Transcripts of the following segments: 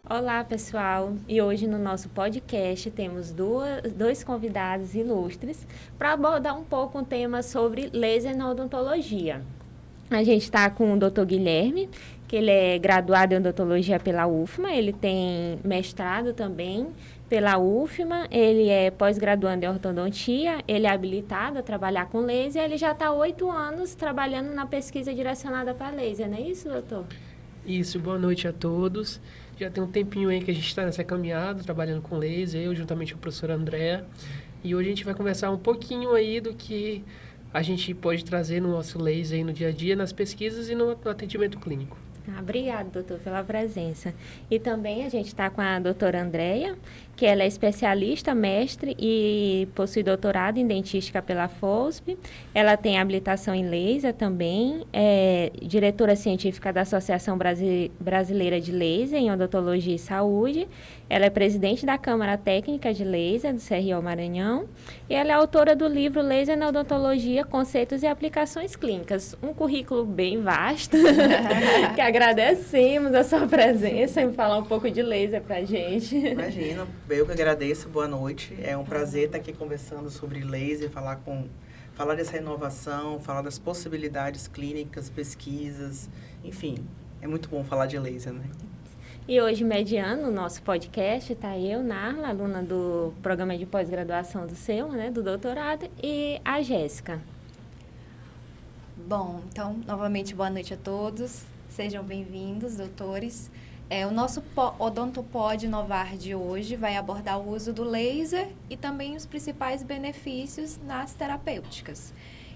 Olá, pessoal! E hoje no nosso podcast temos dois convidados ilustres para abordar um pouco um tema sobre laser na odontologia. A gente está com o Dr. Guilherme, que ele é graduado em odontologia pela UFMA, ele tem mestrado também pela UFMA, ele é pós-graduando em ortodontia, ele é habilitado a trabalhar com laser, ele já está há 8 anos trabalhando na pesquisa direcionada para laser, não é isso, doutor? Isso, boa noite a todos. Já tem um tempinho aí que a gente está nessa caminhada, trabalhando com laser, eu juntamente com a professora Andréa. E hoje a gente vai conversar um pouquinho aí do que a gente pode trazer no nosso laser aí no dia a dia, nas pesquisas e no atendimento clínico. Obrigada, doutor, pela presença. E também a gente está com a doutora Andréa, que ela é especialista, mestre e possui doutorado em dentística pela FOSP. Ela tem habilitação em laser também, é diretora científica da Associação Brasileira de Laser em Odontologia e Saúde. Ela é presidente da Câmara Técnica de Laser do CRO Maranhão. E ela é autora do livro Laser na Odontologia, Conceitos e Aplicações Clínicas. Um currículo bem vasto, que agradecemos a sua presença em falar um pouco de laser para a gente. Imagina, eu que agradeço, boa noite. É um prazer estar aqui conversando sobre laser, falar dessa inovação, falar das possibilidades clínicas, pesquisas, enfim, é muito bom falar de laser, né? E hoje, mediando o nosso podcast, está eu, Narla, aluna do programa de pós-graduação do seu, né, do doutorado, e a Jéssica. Bom, então, novamente, boa noite a todos. Sejam bem-vindos, doutores. O nosso Odontopod Inovar de hoje vai abordar o uso do laser e também os principais benefícios nas terapêuticas.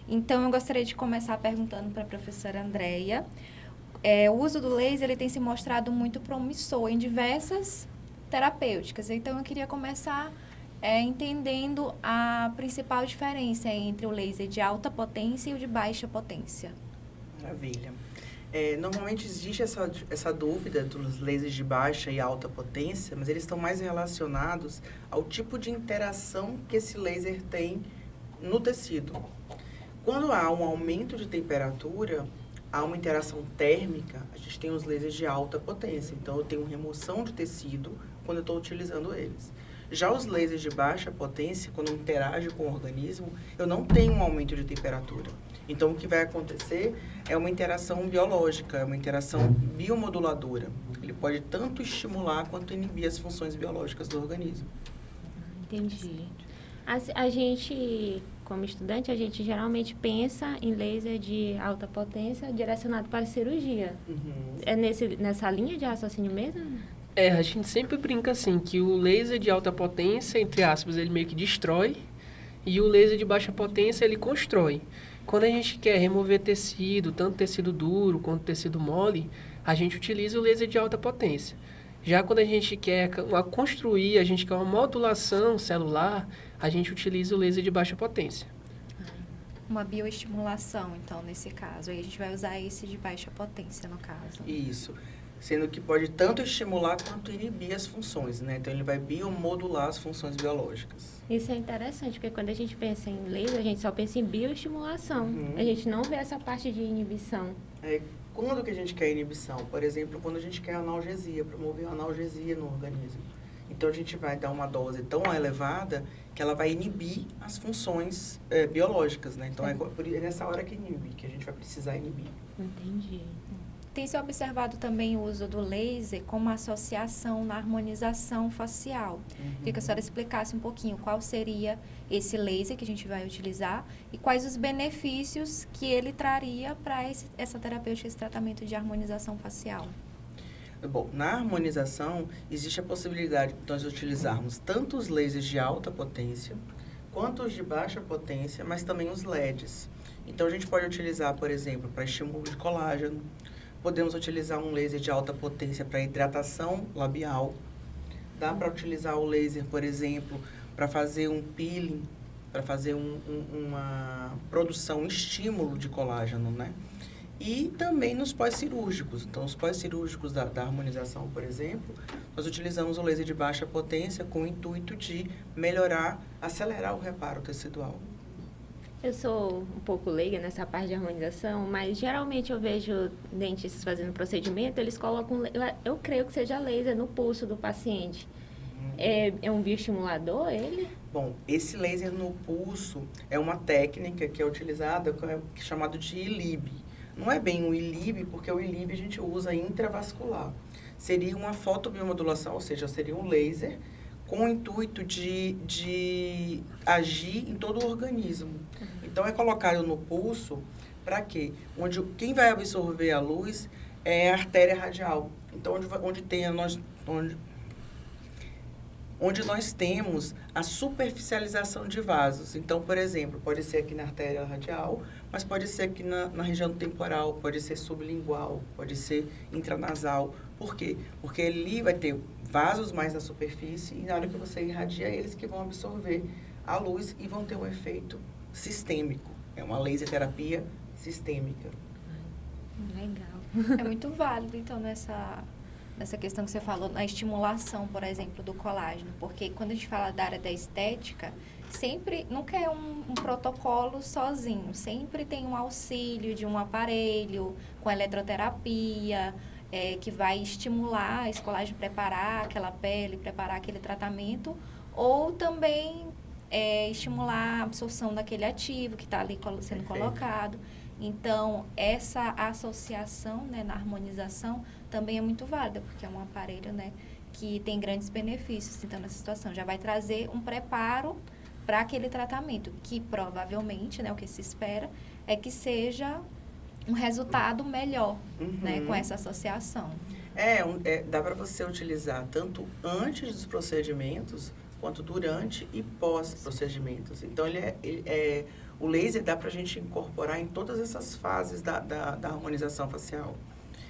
Então, eu gostaria de começar perguntando para a professora Andréa. O uso do laser ele tem se mostrado muito promissor em diversas terapêuticas. Então, eu queria começar entendendo a principal diferença entre o laser de alta potência e o de baixa potência. Maravilha. Normalmente existe essa dúvida dos lasers de baixa e alta potência, mas eles estão mais relacionados ao tipo de interação que esse laser tem no tecido. Quando há um aumento de temperatura, há uma interação térmica, a gente tem os lasers de alta potência. Então, eu tenho remoção de tecido quando eu estou utilizando eles. Já os lasers de baixa potência, quando eu interajo com o organismo, eu não tenho um aumento de temperatura. Então, o que vai acontecer é uma interação biológica, é uma interação biomoduladora. Ele pode tanto estimular quanto inibir as funções biológicas do organismo. Entendi. A gente, como estudante, a gente geralmente pensa em laser de alta potência direcionado para a cirurgia. Uhum. É nessa linha de raciocínio mesmo? A gente sempre brinca assim, que o laser de alta potência, entre aspas, ele meio que destrói, e o laser de baixa potência, ele constrói. Quando a gente quer remover tecido, tanto tecido duro quanto tecido mole, a gente utiliza o laser de alta potência. Já quando a gente quer construir, a gente quer uma modulação celular, a gente utiliza o laser de baixa potência. Uma bioestimulação, então, nesse caso. Aí a gente vai usar esse de baixa potência, no caso. Isso. Sendo que pode tanto estimular quanto inibir as funções, né? Então, ele vai biomodular as funções biológicas. Isso é interessante, porque quando a gente pensa em laser, a gente só pensa em bioestimulação. Uhum. A gente não vê essa parte de inibição. Quando que a gente quer inibição? Por exemplo, quando a gente quer analgesia, promover a analgesia no organismo. Então, a gente vai dar uma dose tão elevada que ela vai inibir as funções biológicas, né? Então, é nessa hora que inibe, que a gente vai precisar inibir. Entendi. Tem se observado também o uso do laser como associação na harmonização facial. Queria que a senhora explicasse um pouquinho qual seria esse laser que a gente vai utilizar e quais os benefícios que ele traria para essa terapêutica, esse tratamento de harmonização facial. Bom, na harmonização, existe a possibilidade de nós utilizarmos tanto os lasers de alta potência, quanto os de baixa potência, mas também os LEDs. Então, a gente pode utilizar, por exemplo, para estímulo de colágeno. Podemos utilizar um laser de alta potência para hidratação labial. Dá para utilizar o laser, por exemplo, para fazer um peeling, para fazer uma produção, um estímulo de colágeno, né? E também nos pós-cirúrgicos. Então, os pós-cirúrgicos da harmonização, por exemplo, nós utilizamos o laser de baixa potência com o intuito de melhorar, acelerar o reparo tecidual. Eu sou um pouco leiga nessa parte de harmonização, mas geralmente eu vejo dentistas fazendo procedimento, eles colocam, eu creio que seja laser no pulso do paciente. É um bioestimulador ele? Bom, esse laser no pulso é uma técnica que é utilizada, que é chamado de ILIB. Não é bem um ILIB, porque o ILIB a gente usa intravascular. Seria uma fotobiomodulação, ou seja, seria um laser com o intuito de agir em todo o organismo. Então, é colocado no pulso, para quê? Quem vai absorver a luz é a artéria radial. Então, onde nós temos a superficialização de vasos. Então, por exemplo, pode ser aqui na artéria radial, mas pode ser aqui na região temporal, pode ser sublingual, pode ser intranasal. Por quê? Porque ali vai ter vasos mais na superfície e na hora que você irradia, eles que vão absorver a luz e vão ter um efeito sistêmico. É uma laser terapia sistêmica. Legal. É muito válido, então, nessa questão que você falou, na estimulação, por exemplo, do colágeno. Porque quando a gente fala da área da estética, sempre, nunca é um protocolo sozinho. Sempre tem um auxílio de um aparelho com eletroterapia, que vai estimular esse colágeno, preparar aquela pele, preparar aquele tratamento. Ou também estimular a absorção daquele ativo que está ali sendo colocado. Então, essa associação, né, na harmonização também é muito válida, porque é um aparelho, né, que tem grandes benefícios. Então, nessa situação, já vai trazer um preparo para aquele tratamento, que provavelmente, né, o que se espera é que seja um resultado melhor, né, com essa associação. Dá para você utilizar tanto antes dos procedimentos, quanto durante e pós-procedimentos. Então, o laser dá para a gente incorporar em todas essas fases da harmonização facial.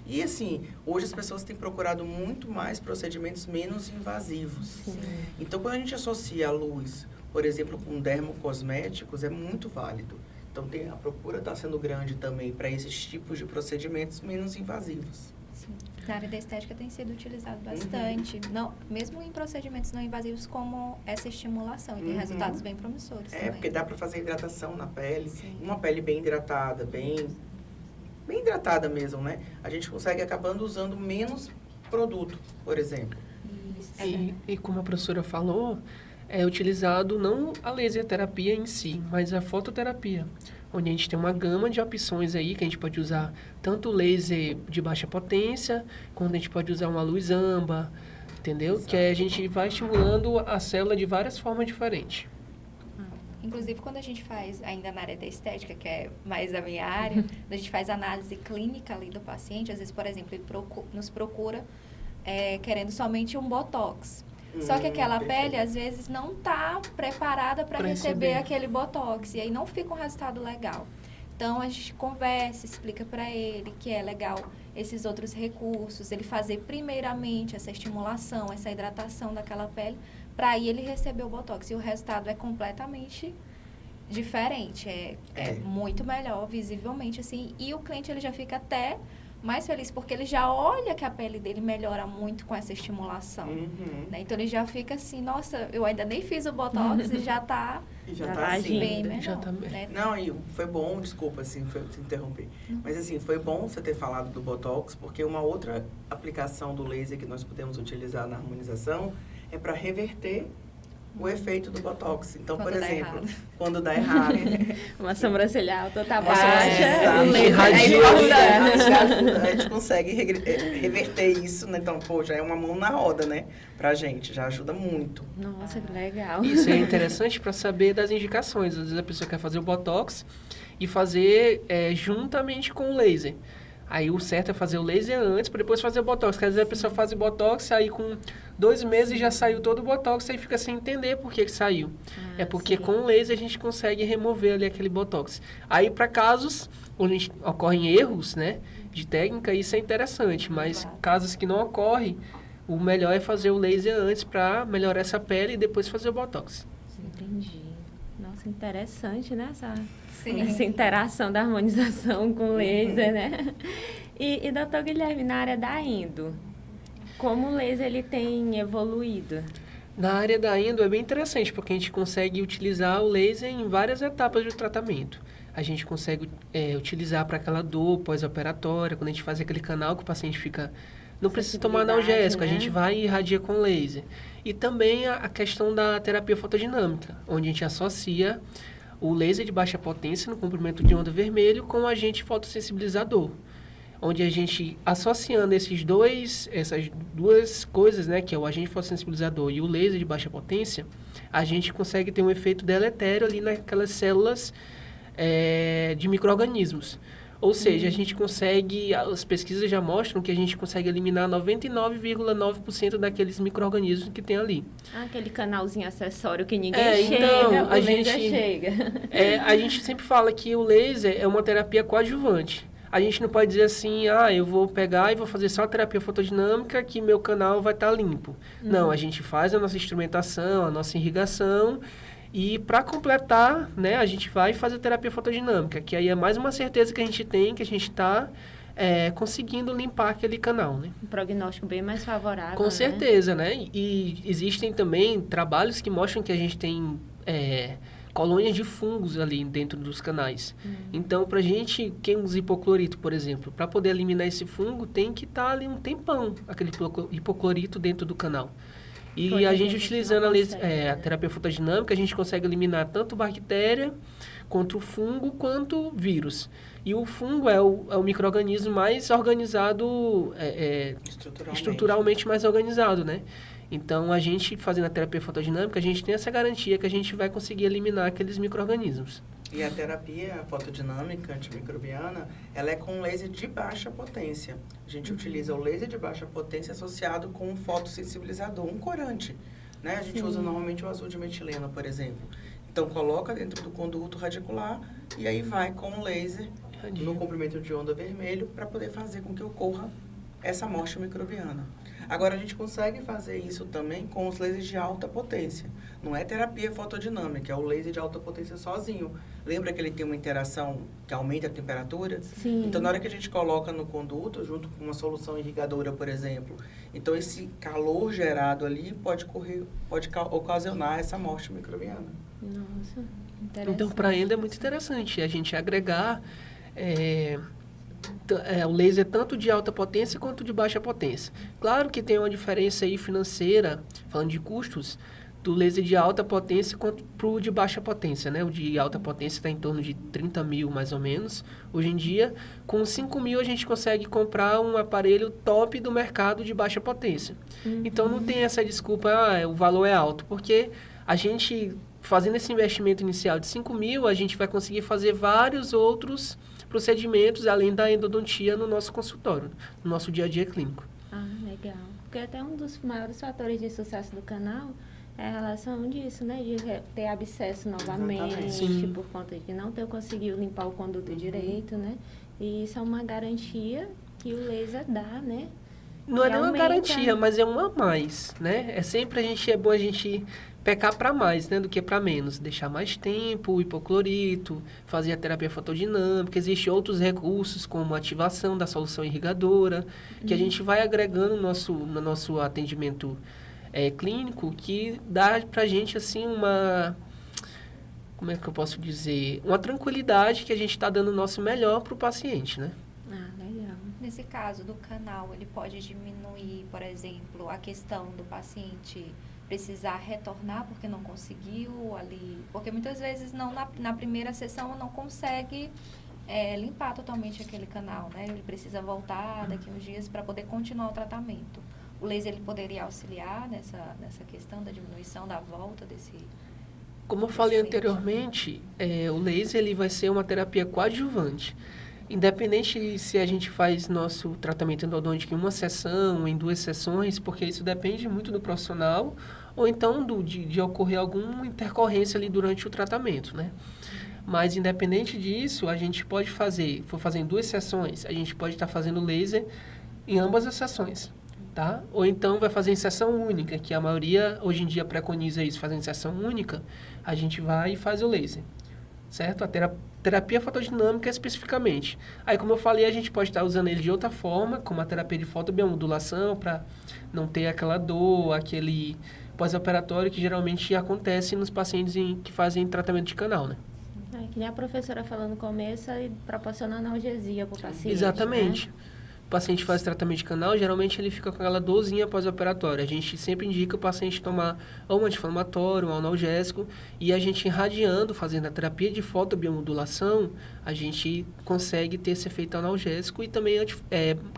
E, assim, hoje as pessoas têm procurado muito mais procedimentos menos invasivos. Sim. Então, quando a gente associa a luz, por exemplo, com dermocosméticos, é muito válido. Então, a procura está sendo grande também para esses tipos de procedimentos menos invasivos. Sim. Na área da estética tem sido utilizado bastante, não, mesmo em procedimentos não invasivos, como essa estimulação, e tem resultados bem promissores também. Porque dá para fazer hidratação na pele, Sim. uma pele bem hidratada, bem hidratada mesmo, né? A gente consegue acabando usando menos produto, por exemplo. Isso. E como a professora falou, é utilizado não a laser terapia em si, mas a fototerapia, onde a gente tem uma gama de opções aí, que a gente pode usar tanto laser de baixa potência, quanto a gente pode usar uma luz âmbar, entendeu? Exato. Que aí a gente vai estimulando a célula de várias formas diferentes. Inclusive, quando a gente faz, ainda na área da estética, que é mais a minha área, a gente faz análise clínica ali do paciente, às vezes, por exemplo, ele nos procura querendo somente um botox. Só que aquela pele, às vezes, não está preparada para receber aquele botox. E aí não fica um resultado legal. Então, a gente conversa, explica para ele que é legal esses outros recursos, ele fazer primeiramente essa estimulação, essa hidratação daquela pele, para aí ele receber o botox. E o resultado é completamente diferente. É muito melhor, visivelmente, assim. E o cliente, ele já fica até mais feliz, porque ele já olha que a pele dele melhora muito com essa estimulação. Né? Então, ele já fica assim, nossa, eu ainda nem fiz o botox e já está assim, bem melhor. Já tá bem. Né? Não, e foi bom, desculpa, assim, te interromper. Mas, assim, foi bom você ter falado do botox, porque uma outra aplicação do laser que nós podemos utilizar na harmonização é para reverter o efeito do botox. Então, Quando por dá exemplo, errado. quando dá errado. Uma sobrancelha alta tá Nossa, baixa, o laser irradia. ajuda. A gente consegue reverter isso, né? Então, pô, já é uma mão na roda, né? Pra gente, já ajuda muito. Nossa, que legal. Isso é interessante para saber das indicações. Às vezes a pessoa quer fazer o botox e fazer juntamente com o laser. Aí o certo é fazer o laser antes, para depois fazer o botox. Porque às vezes a pessoa faz o botox, aí com 2 meses já saiu todo o botox, aí fica sem entender por que saiu. É porque com o laser a gente consegue remover ali aquele botox. Aí para casos onde ocorrem erros, né, de técnica, isso é interessante. Mas casos que não ocorrem, o melhor é fazer o laser antes para melhorar essa pele e depois fazer o botox. Entendi. Nossa, interessante, né? Sim. Essa interação da harmonização com o laser, né? E doutor Guilherme, na área da endo, como o laser ele tem evoluído? Na área da endo é bem interessante, porque a gente consegue utilizar o laser em várias etapas do tratamento. A gente consegue utilizar para aquela dor pós-operatória, quando a gente faz aquele canal que o paciente fica... Não precisa tomar analgésico, né? a gente vai e irradia com laser. E também a questão da terapia fotodinâmica, onde a gente associa o laser de baixa potência no comprimento de onda vermelho com o agente fotossensibilizador, onde a gente, associando essas duas coisas, né, que é o agente fotossensibilizador e o laser de baixa potência, a gente consegue ter um efeito deletério ali naquelas células de micro-organismos. Ou seja, a gente consegue, as pesquisas já mostram que a gente consegue eliminar 99,9% daqueles micro-organismos que tem ali. Aquele canalzinho acessório que ninguém chega, então, o laser chega. A gente sempre fala que o laser é uma terapia coadjuvante. A gente não pode dizer assim, eu vou pegar e vou fazer só a terapia fotodinâmica que meu canal vai estar limpo. Não, a gente faz a nossa instrumentação, a nossa irrigação e para completar, né, a gente vai fazer a terapia fotodinâmica, que aí é mais uma certeza que a gente tem, que a gente está conseguindo limpar aquele canal, né? Um prognóstico bem mais favorável, Com certeza, né? E existem também trabalhos que mostram que a gente tem colônias de fungos ali dentro dos canais. Então, para a gente, quem usa hipoclorito, por exemplo, para poder eliminar esse fungo, tem que estar ali um tempão, aquele hipoclorito dentro do canal. E a gente utilizando a terapia fotodinâmica, a gente consegue eliminar tanto bactéria, quanto fungo, quanto vírus. E o fungo é o micro-organismo mais organizado, estruturalmente mais organizado, né? Então, a gente, fazendo a terapia fotodinâmica, a gente tem essa garantia que a gente vai conseguir eliminar aqueles micro-organismos. E a terapia fotodinâmica antimicrobiana, ela é com laser de baixa potência. A gente utiliza o laser de baixa potência associado com um fotossensibilizador, um corante, né? A gente usa normalmente o azul de metileno, por exemplo. Então, coloca dentro do conduto radicular e aí vai com o laser no comprimento de onda vermelho para poder fazer com que ocorra essa morte microbiana. Agora, a gente consegue fazer isso também com os lasers de alta potência. Não é terapia fotodinâmica, é o laser de alta potência sozinho. Lembra que ele tem uma interação que aumenta a temperatura? Sim. Então, na hora que a gente coloca no conduto, junto com uma solução irrigadora, por exemplo, então esse calor gerado ali pode ocasionar essa morte microbiana. Nossa, interessante. Então, para endo é muito interessante a gente agregar o laser tanto de alta potência quanto de baixa potência. Claro que tem uma diferença aí financeira, falando de custos, do laser de alta potência quanto pro de baixa potência, né? O de alta potência está em torno de 30 mil, mais ou menos. Hoje em dia, com 5 mil a gente consegue comprar um aparelho top do mercado de baixa potência. Então, não tem essa desculpa, o valor é alto, porque a gente, fazendo esse investimento inicial de 5 mil, a gente vai conseguir fazer vários outros procedimentos, além da endodontia, no nosso consultório, no nosso dia a dia clínico. Legal. Porque até um dos maiores fatores de sucesso do canal é a relação disso, né? De ter abscesso novamente, por conta de não ter conseguido limpar o conduto direito, né? E isso é uma garantia que o laser dá, né? Não é nem uma garantia, mas é um a mais, né? É bom a gente pecar para mais, né, do que para menos. Deixar mais tempo, o hipoclorito, fazer a terapia fotodinâmica. Existem outros recursos, como a ativação da solução irrigadora, que a gente vai agregando no nosso atendimento clínico, que dá para a gente, assim, como é que eu posso dizer? Uma tranquilidade que a gente está dando o nosso melhor para o paciente, né? Legal. Nesse caso do canal, ele pode diminuir, por exemplo, a questão do paciente precisar retornar porque não conseguiu ali, porque muitas vezes na primeira sessão não consegue limpar totalmente aquele canal, né? Ele precisa voltar daqui uns dias para poder continuar o tratamento. O laser ele poderia auxiliar nessa questão da diminuição da volta desse... Como eu falei anteriormente, o laser ele vai ser uma terapia coadjuvante. Independente se a gente faz nosso tratamento endodôntico em uma sessão, em 2 sessões, porque isso depende muito do profissional, ou então de ocorrer alguma intercorrência ali durante o tratamento, né? Mas, independente disso, a gente pode fazer em 2 sessões, a gente pode estar fazendo laser em ambas as sessões, tá? Ou então vai fazer em sessão única, que a maioria hoje em dia preconiza isso, fazer em sessão única, a gente vai e faz o laser, certo? A terapia fotodinâmica especificamente. Aí, como eu falei, a gente pode estar usando ele de outra forma, como a terapia de fotobiomodulação, para não ter aquela dor, pós-operatório que geralmente acontece nos pacientes que fazem tratamento de canal, né? Que nem a professora falou no começo, e proporciona analgesia para o paciente. Exatamente. Né? O paciente faz tratamento de canal, geralmente ele fica com aquela dorzinha pós-operatória. A gente sempre indica o paciente tomar ou um anti-inflamatório, um analgésico, e a gente irradiando, fazendo a terapia de fotobiomodulação, a gente consegue ter esse efeito analgésico e também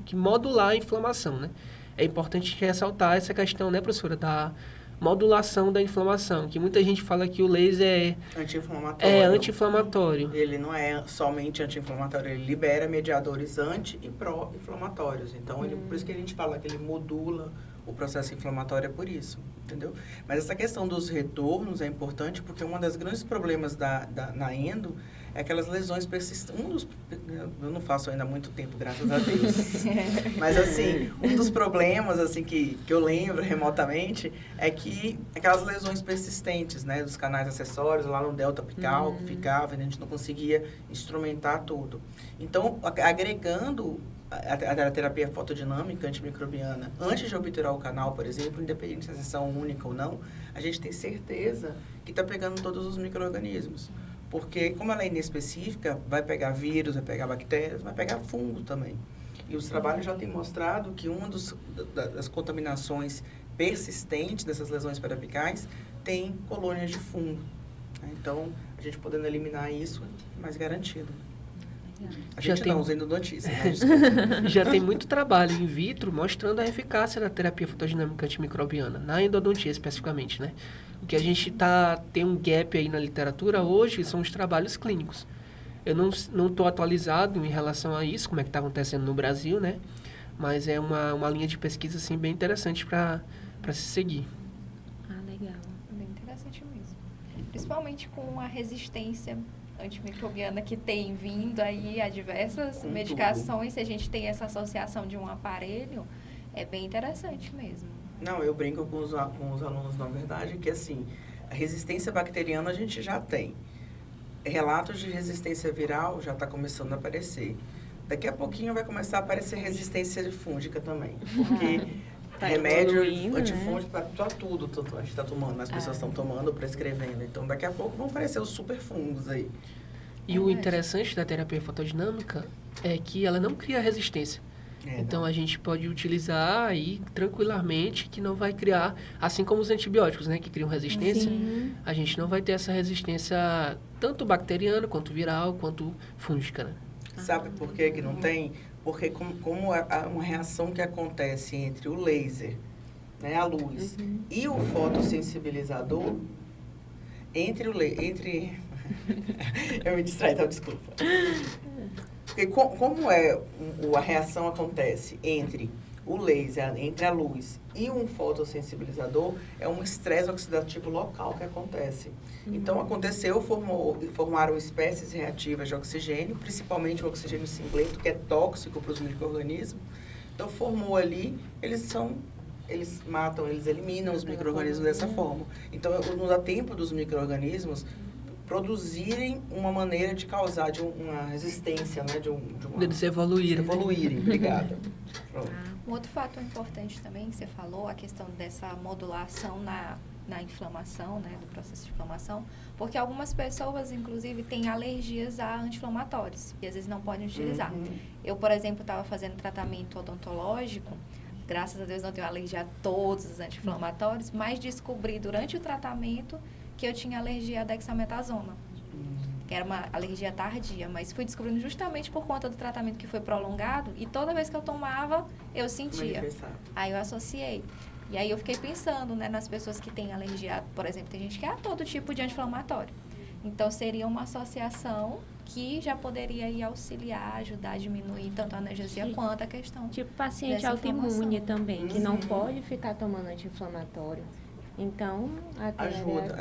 que modular a inflamação, né? É importante ressaltar essa questão, né, professora, da modulação da inflamação, que muita gente fala que o laser anti-inflamatório. Anti-inflamatório. Ele não é somente anti-inflamatório, ele libera mediadores anti e pró-inflamatórios. Então, por isso que a gente fala que ele modula o processo inflamatório, é por isso, entendeu? Mas essa questão dos retornos é importante porque um dos grandes problemas na endo é aquelas lesões persistentes. Eu não faço ainda há muito tempo, graças a Deus. Mas, assim, um dos problemas, assim, que eu lembro remotamente é que aquelas lesões persistentes, né, dos canais acessórios, lá no delta apical, que ficava, a gente não conseguia instrumentar tudo. Então, agregando a terapia fotodinâmica antimicrobiana, antes de obturar o canal, por exemplo, independente se é sessão única ou não, a gente tem certeza que está pegando todos os micro-organismos. Porque, como ela é inespecífica, vai pegar vírus, vai pegar bactérias, vai pegar fungo também. E os trabalhos já têm mostrado que uma das contaminações persistentes dessas lesões periapicais tem colônias de fungo. Então, a gente podendo eliminar isso, é mais garantido. A gente não, usando notícia, né? Já tem muito trabalho in vitro mostrando a eficácia da terapia fotodinâmica antimicrobiana, na endodontia especificamente, né? O que a gente tem um gap aí na literatura hoje são os trabalhos clínicos. Eu não estou atualizado em relação a isso, como é que está acontecendo no Brasil, né? Mas é uma linha de pesquisa, assim, bem interessante para se seguir. Legal. Bem interessante mesmo. Principalmente com a resistência antimicrobiana que tem vindo aí a diversas medicações, se a gente tem essa associação de um aparelho, é bem interessante mesmo. Não, eu brinco com os alunos, na verdade, que assim, a resistência bacteriana a gente já tem. Relatos de resistência viral já está começando a aparecer. Daqui a pouquinho vai começar a aparecer resistência fúngica também, porque remédio antifúngico para tudo a gente está tomando, as pessoas estão tomando, prescrevendo. Então, daqui a pouco vão aparecer os superfungos aí. E o interessante da terapia fotodinâmica é que ela não cria resistência. Então, a gente pode utilizar aí tranquilamente, que não vai criar, assim como os antibióticos, né, que criam resistência, a gente não vai ter essa resistência tanto bacteriana, quanto viral, quanto fúngica, né? Sabe por que não tem? Porque como é uma reação que acontece entre o laser, né, a luz, e o fotossensibilizador, entre eu me distraí, então desculpa. Porque como a reação acontece entre o laser, entre a luz e um fotossensibilizador, é um estresse oxidativo local que acontece. Então, formaram espécies reativas de oxigênio, principalmente o oxigênio singleto, que é tóxico para os micro-organismos. Então, formou ali, eles matam, eles eliminam os micro-organismos dessa forma. Então, não dá tempo dos micro-organismos produzirem uma maneira de causar uma resistência, né? Eles evoluírem. Obrigada. Um outro fato importante também que você falou, a questão dessa modulação na inflamação, né, do processo de inflamação, porque algumas pessoas, inclusive, têm alergias a anti-inflamatórios e às vezes não podem utilizar. Eu, por exemplo, estava fazendo tratamento odontológico, graças a Deus não tenho alergia a todos os anti-inflamatórios, mas descobri durante o tratamento que eu tinha alergia à dexametasona, que era uma alergia tardia, mas fui descobrindo justamente por conta do tratamento que foi prolongado e toda vez que eu tomava, eu sentia. Aí eu associei. E aí eu fiquei pensando, né, nas pessoas que têm alergia, por exemplo, tem gente que é a todo tipo de anti-inflamatório. Então, seria uma associação que já poderia aí auxiliar, ajudar a diminuir tanto a analgesia quanto a questão. Tipo paciente autoimune também, que não pode ficar tomando anti-inflamatório. Então, ajuda.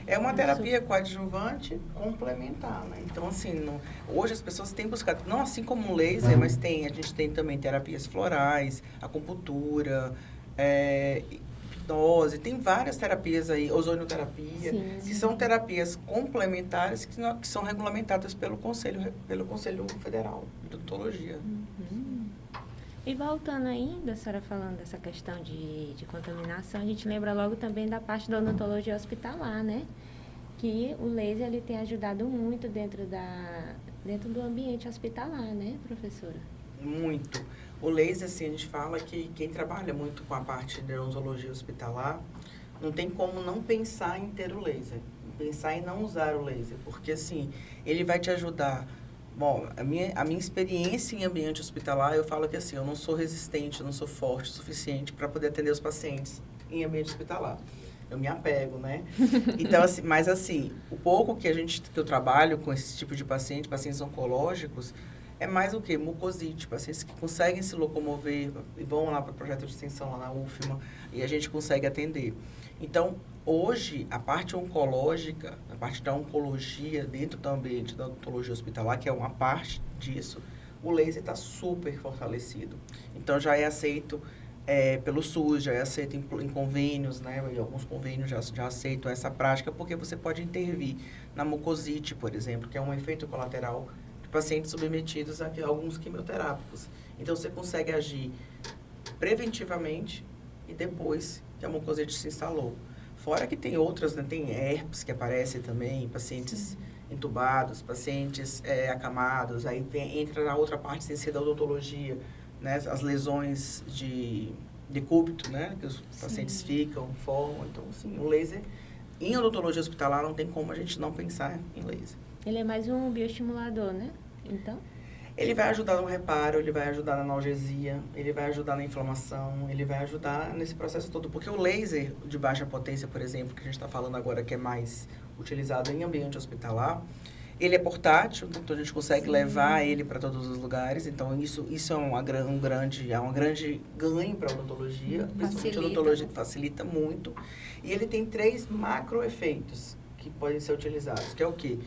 É uma terapia coadjuvante complementar, né? Então, assim, hoje as pessoas têm buscado, não assim como o laser, mas a gente tem também terapias florais, acupuntura, hipnose, tem várias terapias aí, ozonioterapia, que são terapias complementares que são regulamentadas pelo Conselho Federal de Odontologia. E voltando ainda, a senhora falando dessa questão de contaminação, a gente lembra logo também da parte da odontologia hospitalar, né? Que o laser ele tem ajudado muito dentro do ambiente hospitalar, né, professora? Muito. O laser, assim, a gente fala que quem trabalha muito com a parte de odontologia hospitalar, não tem como não pensar em ter o laser, pensar em não usar o laser, porque, assim, ele vai te ajudar. Bom, a minha experiência em ambiente hospitalar, eu falo que, assim, eu não sou resistente, eu não sou forte o suficiente para poder atender os pacientes em ambiente hospitalar. Eu me apego, né? Então, assim, mas, assim, o pouco que eu trabalho com esse tipo de pacientes oncológicos, é mais o quê? Mucosite, pacientes que conseguem se locomover e vão lá para o projeto de extensão lá na UFMA e a gente consegue atender. Então, hoje, a parte oncológica, a parte da oncologia dentro do ambiente da odontologia hospitalar, que é uma parte disso, o laser está super fortalecido. Então, já é aceito pelo SUS, já é aceito em convênios, né? E alguns convênios já aceitam essa prática, porque você pode intervir na mucosite, por exemplo, que é um efeito colateral pacientes submetidos a alguns quimioterápicos. Então, você consegue agir preventivamente e depois que a mucosite se instalou. Fora que tem outras, né? Tem herpes que aparece também, pacientes entubados, pacientes acamados, aí entra na outra parte sem ser da odontologia, né? As lesões de decúbito, né? Que os pacientes formam. Então, assim, o laser, em odontologia hospitalar, não tem como a gente não pensar em laser. Ele é mais um bioestimulador, né? Então? Ele vai ajudar no reparo, ele vai ajudar na analgesia, ele vai ajudar na inflamação, ele vai ajudar nesse processo todo. Porque o laser de baixa potência, por exemplo, que a gente está falando agora, que é mais utilizado em ambiente hospitalar, ele é portátil, então a gente consegue levar ele para todos os lugares. Então, isso é um grande ganho para a odontologia. Principalmente a odontologia facilita muito. E ele tem 3 macroefeitos que podem ser utilizados, que é o quê?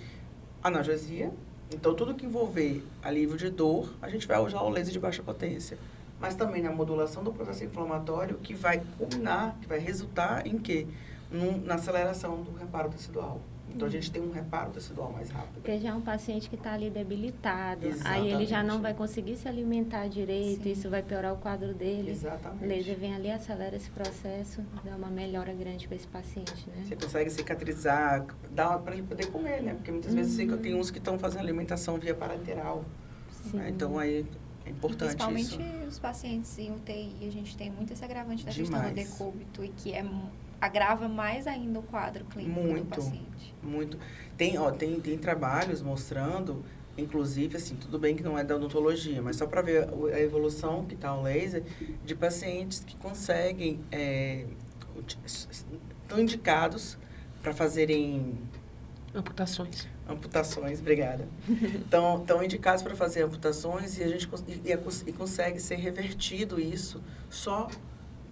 Analgesia. Então, tudo que envolver alívio de dor, a gente vai usar o laser de baixa potência. Mas também na modulação do processo inflamatório, que vai culminar, que vai resultar em quê? Na aceleração do reparo tecidual. Então, a gente tem um reparo tecidual mais rápido. Porque já é um paciente que está ali debilitado. Exatamente. Aí ele já não vai conseguir se alimentar direito, isso vai piorar o quadro dele. Exatamente. O laser vem ali, acelera esse processo, dá uma melhora grande para esse paciente, né? Você consegue cicatrizar, dá para ele poder comer, né? Porque muitas vezes tem uns que estão fazendo alimentação via parenteral. Né? Então, aí é importante principalmente isso. os pacientes em UTI, a gente tem muito esse agravante da questão Demais. do decúbito e que agrava mais ainda o quadro clínico do paciente. Muito. Tem trabalhos mostrando, inclusive, assim, tudo bem que não é da odontologia, mas só para ver a evolução que está o laser, de pacientes que conseguem, estão indicados para fazerem... Amputações, obrigada. Estão indicados para fazer amputações e a gente consegue ser revertido isso só...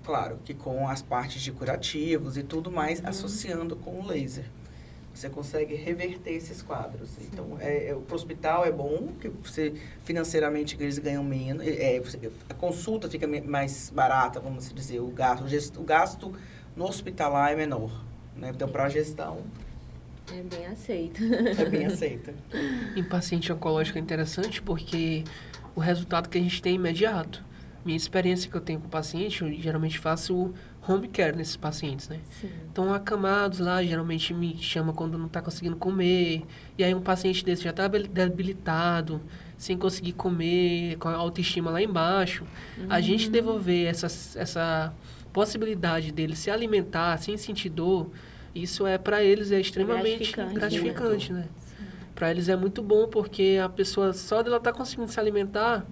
Claro, que com as partes de curativos e tudo mais, associando com o laser. Você consegue reverter esses quadros. Sim. Então, para o hospital é bom, que você, financeiramente eles ganham menos. A consulta fica mais barata, vamos dizer. O gasto no hospitalar é menor. Né? Então, para a gestão... É bem aceito. É bem aceita. Em paciente oncológico é interessante porque o resultado que a gente tem é imediato. Minha experiência que eu tenho com o paciente, eu geralmente faço home care nesses pacientes, né? Sim. Estão acamados lá, geralmente me chama quando não está conseguindo comer. E aí um paciente desse já está debilitado, sem conseguir comer, com a autoestima lá embaixo. A gente devolver essa possibilidade dele se alimentar sem sentir dor, isso para eles é extremamente gratificante, né? Para eles é muito bom, porque a pessoa, só dela estar conseguindo se alimentar...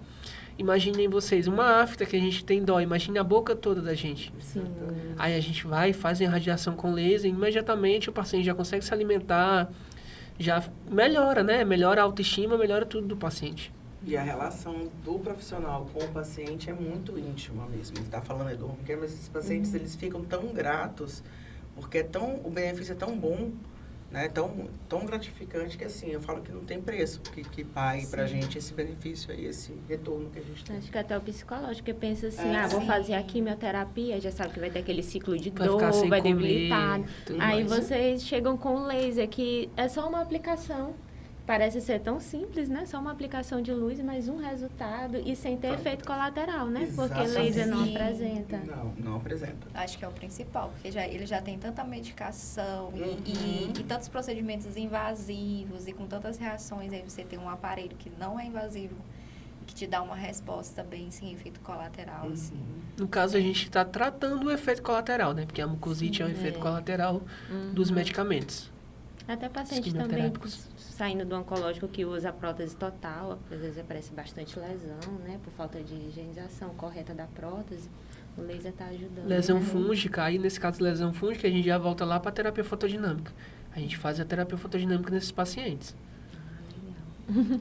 Imaginem vocês, uma afta que a gente tem dó, imagine a boca toda da gente. Sim. Aí a gente vai, faz a irradiação com laser, imediatamente o paciente já consegue se alimentar, já melhora, né? Melhora a autoestima, melhora tudo do paciente. E a relação do profissional com o paciente é muito íntima mesmo. Ele está falando do home care, mas esses pacientes eles ficam tão gratos, porque o benefício é tão bom, né? Tão gratificante que, assim, eu falo que não tem preço que pague pra gente esse benefício aí, esse retorno que a gente tem. Acho que até o psicológico, que pensa assim, vou fazer a quimioterapia, já sabe que vai ter aquele ciclo de dor, vai debilitar. Aí vocês chegam com o laser, que é só uma aplicação, Parece ser tão simples, né? Só uma aplicação de luz, mas um resultado e sem ter efeito colateral, né? Porque laser não Sim. apresenta. Não apresenta. Acho que é o principal, porque ele já tem tanta medicação Uhum. e tantos procedimentos invasivos e com tantas reações, aí você tem um aparelho que não é invasivo, que te dá uma resposta bem sem efeito colateral, assim. No caso, a gente está tratando o efeito colateral, né? Porque a mucosite é um efeito colateral dos medicamentos. Até paciente também Quimioterápicos. saindo do oncológico que usa a prótese total, às vezes aparece bastante lesão, né? Por falta de higienização correta da prótese. O laser está ajudando. Lesão né? fúngica, aí nesse caso lesão fúngica, a gente já volta lá para a terapia fotodinâmica. A gente faz a terapia fotodinâmica nesses pacientes. Legal.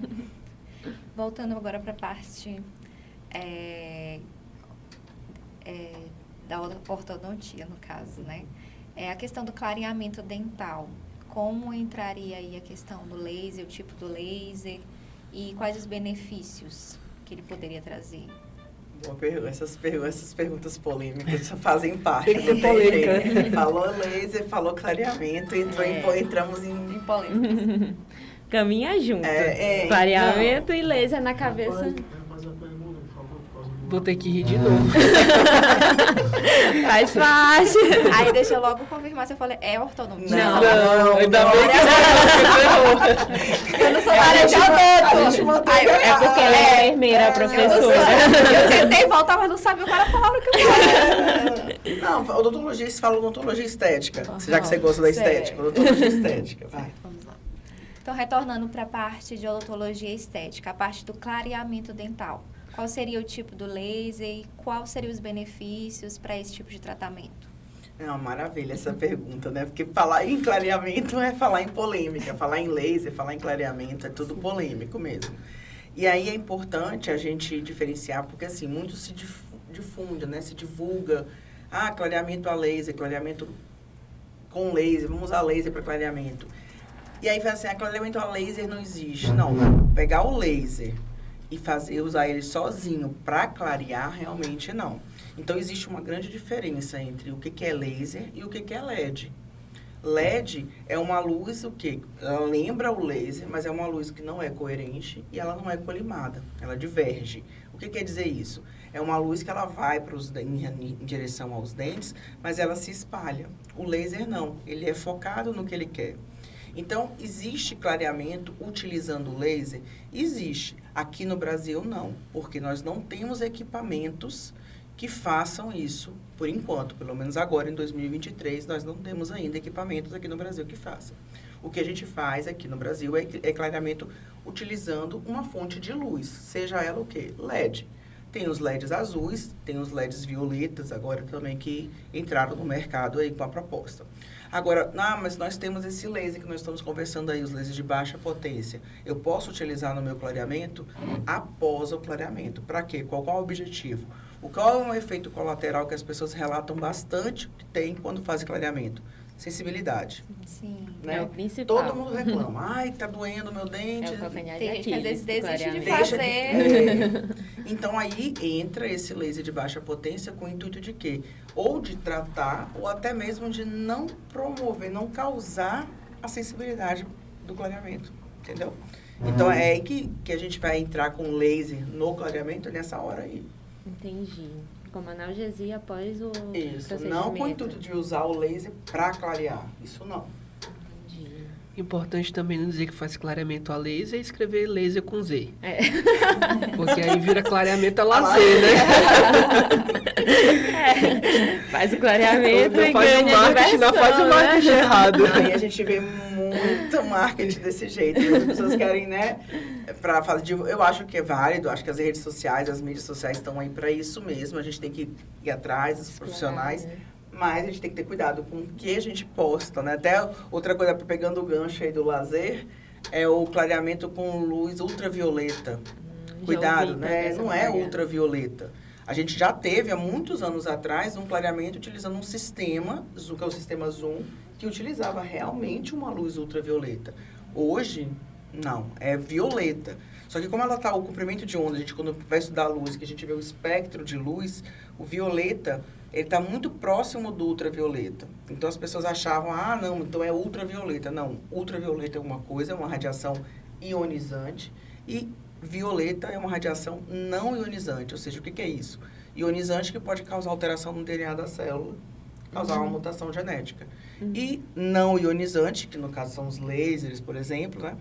Voltando agora para a parte da ortodontia, no caso, né? A questão do clareamento dental. Como entraria aí a questão do laser, o tipo do laser e quais os benefícios que ele poderia trazer? Boa pergunta. Essas perguntas polêmicas fazem parte. Tem que ter não tem polêmica. jeito. Falou laser, falou clareamento, entramos Em em... polêmica. Caminha junto. É, Clareamento e laser na cabeça. Fazer a pergunta, por favor, por causa do... Vou ter que rir de novo. Faz parte. Aí deixa eu logo confirmar se eu falei, é ortodontia. Não, ainda bem que Eu não sou da área de a gente odonto. manteve É porque ela é enfermeira, professora. Eu tentei voltar, mas não sabia qual era a palavra que eu falei. Não, odontologia, você fala odontologia estética. Já que Aham, você gosta da certo. estética, odontologia estética. Vai. Vamos lá. Então, retornando para a parte de odontologia estética, a parte do clareamento dental. Qual seria o tipo do laser e quais seriam os benefícios para esse tipo de tratamento? É uma maravilha essa pergunta, né? Porque falar em clareamento é falar em polêmica. Falar em laser, falar em clareamento é tudo polêmico mesmo. E aí é importante a gente diferenciar, porque assim, muito se difunde, né? Se divulga, clareamento a laser, clareamento com laser, vamos usar laser para clareamento. E aí fala assim, clareamento a laser não existe. Não, pegar o laser e usar ele sozinho para clarear, realmente não. Então, existe uma grande diferença entre o que é laser e o que é LED. LED é uma luz, o quê? Ela lembra o laser, mas é uma luz que não é coerente e ela não é colimada, ela diverge. O que quer dizer isso? É uma luz que ela vai em direção aos dentes, mas ela se espalha. O laser não, ele é focado no que ele quer. Então, existe clareamento utilizando o laser? Existe. Aqui no Brasil, não, porque nós não temos equipamentos que façam isso, por enquanto. Pelo menos agora, em 2023, nós não temos ainda equipamentos aqui no Brasil que façam. O que a gente faz aqui no Brasil é clareamento utilizando uma fonte de luz, seja ela o quê? LED. Tem os LEDs azuis, tem os LEDs violetas agora também que entraram no mercado aí com a proposta. Agora, mas nós temos esse laser que nós estamos conversando aí, os lasers de baixa potência. Eu posso utilizar no meu clareamento após o clareamento. Para quê? Qual é o objetivo? Qual é o efeito colateral que as pessoas relatam bastante que tem quando fazem clareamento? Sensibilidade. Sim. Né? É o principal. Todo mundo reclama. Ai, tá doendo meu dente. É o calcanhar Tem de gente que às Aquiles, vezes desiste de clareamento. fazer. Então, aí entra esse laser de baixa potência com o intuito de quê? Ou de tratar, ou até mesmo de não promover, não causar a sensibilidade do clareamento, entendeu? Então, é aí que a gente vai entrar com laser no clareamento nessa hora aí. Entendi. Como analgesia após o Isso, procedimento. não com o intuito de usar o laser para clarear, isso não. Entendi. Importante também não dizer que faz clareamento a laser e escrever laser com Z. É. Porque aí vira clareamento a lazer, né? Faz o clareamento e Faz o ganha marketing, não faz o diversão, marketing errado. Aí a gente vê muito marketing desse jeito. As pessoas querem, né, para fazer. Eu acho que é válido, acho que as redes sociais, as mídias sociais estão aí para isso mesmo. A gente tem que ir atrás dos profissionais. Claro. Mas a gente tem que ter cuidado com o que a gente posta, né? Até outra coisa, pegando o gancho aí do lazer, é o clareamento com luz ultravioleta. Cuidado, ouvi né? também essa Não é propaganda. ultravioleta. A gente já teve, há muitos anos atrás, um clareamento utilizando um sistema, que é o sistema Zoom, que utilizava realmente uma luz ultravioleta. Hoje, não, é violeta. Só que como ela tá, o comprimento de onda, a gente quando vai estudar a luz, que a gente vê o espectro de luz, o violeta, ele está muito próximo do ultravioleta. Então as pessoas achavam, não, então é ultravioleta. Não, ultravioleta é uma coisa, é uma radiação ionizante e violeta é uma radiação não ionizante. Ou seja, o que é isso? Ionizante que pode causar alteração no DNA da célula, causar uma mutação genética. E não ionizante, que no caso são os lasers, por exemplo, né?